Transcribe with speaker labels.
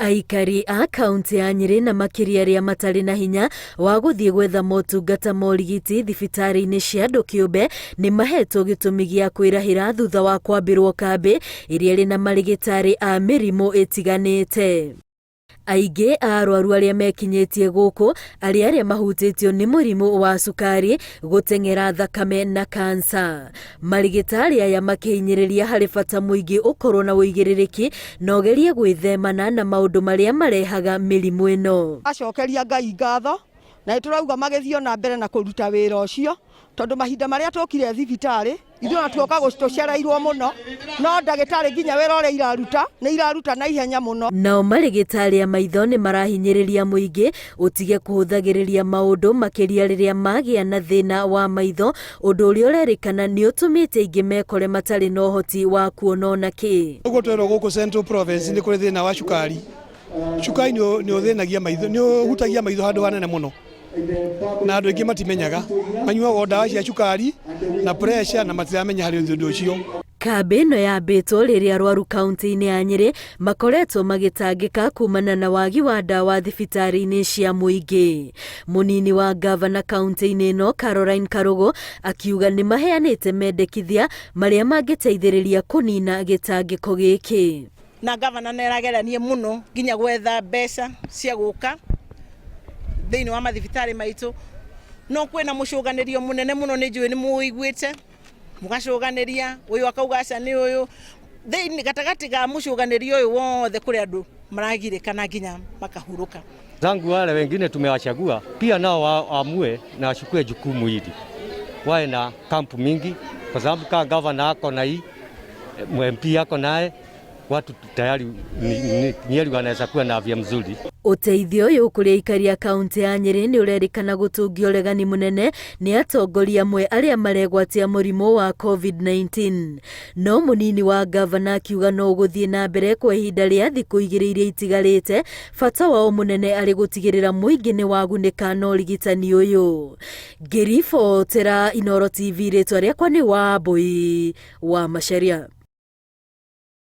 Speaker 1: Aikari a kaunti ya Nyeri na makiria ria matari na hinya wa guthie gwetha motungata morigiti thibitari-ini cia andu kiumbe ni mahetwo gitumi gia kwirahira thutha wa kwambirwo kambi iria rina marigitari a mirimu itiganite. Aingĩ a arwaru arĩa mekinyĩtie gũkũ arĩa mahutĩtio nĩ mũrimũ wa cukari, gũteng'era thakame na kansa. Marigitari aya makĩhinyĩrĩria harĩ bata mũingĩ ũkorwo na ũigĩrĩrĩki na ũgerie gwĩthemana na maũndũ marĩa marehaga mĩrimũ ĩno.
Speaker 2: Acokeria Ngai ngatho na nĩtũrauga magĩthiĩ na mbere na kũruta wĩra ũcio, tondũ mahinda marĩa tũkire thibitarĩ ithuĩ tuoka gũcitereirwo mũno, no ndagĩtarĩ nginya wĩra ũrĩa iraruta na ihenya mũno.
Speaker 1: Nao marigitari a maitho nĩ marahinyĩrĩria mũingĩ ũtige kũhũthagĩrĩria maũndũ makĩria rĩrĩa magĩa na thĩna wa maitho, ũndũ ũrĩa ũrerĩkana nĩ ũtũmĩte aingĩ mekore matarĩ na ũhoti wa kuona ona kĩ.
Speaker 3: Ũguo twerwo gũkũ Central Province nĩ kũrĩ thĩna wa cukari. Cukari nĩ ũthĩnagia maitho, nĩ ũhutagia maitho handũ hanene mũno, na andũ aingĩ matimenyaga, manyuaga ndawa cia cukari na pressure na matiramenya harĩ ũndũ ũcio.
Speaker 1: Kambi ĩno yambĩtwo rĩrĩa arwaru kaunti-inĩ ya Nyeri makoretwo magĩtangĩka kumana na wagi wa ndawa thibitari-inĩ cia mũingĩ. Mũnini wa gavana kaunti-inĩ ĩno Caroline Karũgũ akiuga nĩ maheanĩte mendekithia marĩa mangĩteithĩrĩria kũnina gĩtangĩko gĩkĩ.
Speaker 4: Na gavana nĩaragerania mũno nginya gwetha mbeca cia gũka thĩinĩ wa mathibitarĩ maitũ, no kwĩna mũcũganĩrio mũnene mũno, nĩ njũĩ nĩ mũiguĩte mũgacũganĩria, ũyũ akauga aca nĩ ũyũ, thĩinĩ gatagatĩ ga mũcũganĩrio ũyũ wothe kũrĩ andũ maragirĩkana nginya makahurũka.
Speaker 5: Zangu wale wengine tumewachagua pia nao waamue na wachukue jukumu hili, wawe na kampu mingi, kwa sababu kama gavana ako na hii MP ako naye, watu tayari Nyeri wanaweza kuwa na afya mzuri.
Speaker 1: Uteithio ũyũ kũrĩ aikari a kaunti ya Nyeri nĩ ũrerĩkana gũtũngia ũregani mũnene nĩ atongoria amwe arĩa maregwatia mũrimũ wa COVID-19. No mũnini wa gavana akiuga no gũthiĩ na mbere kwa ihinda rĩa thikũ igĩrĩ iria itigarĩte, bata wao mũnene arĩ gũtigĩrĩra mũingĩ nĩ wagunĩka na ũrigitani ũyũ. Ngĩribotera Inooro TV, rĩtwa rĩakwa nĩ Wambui wa Macharia.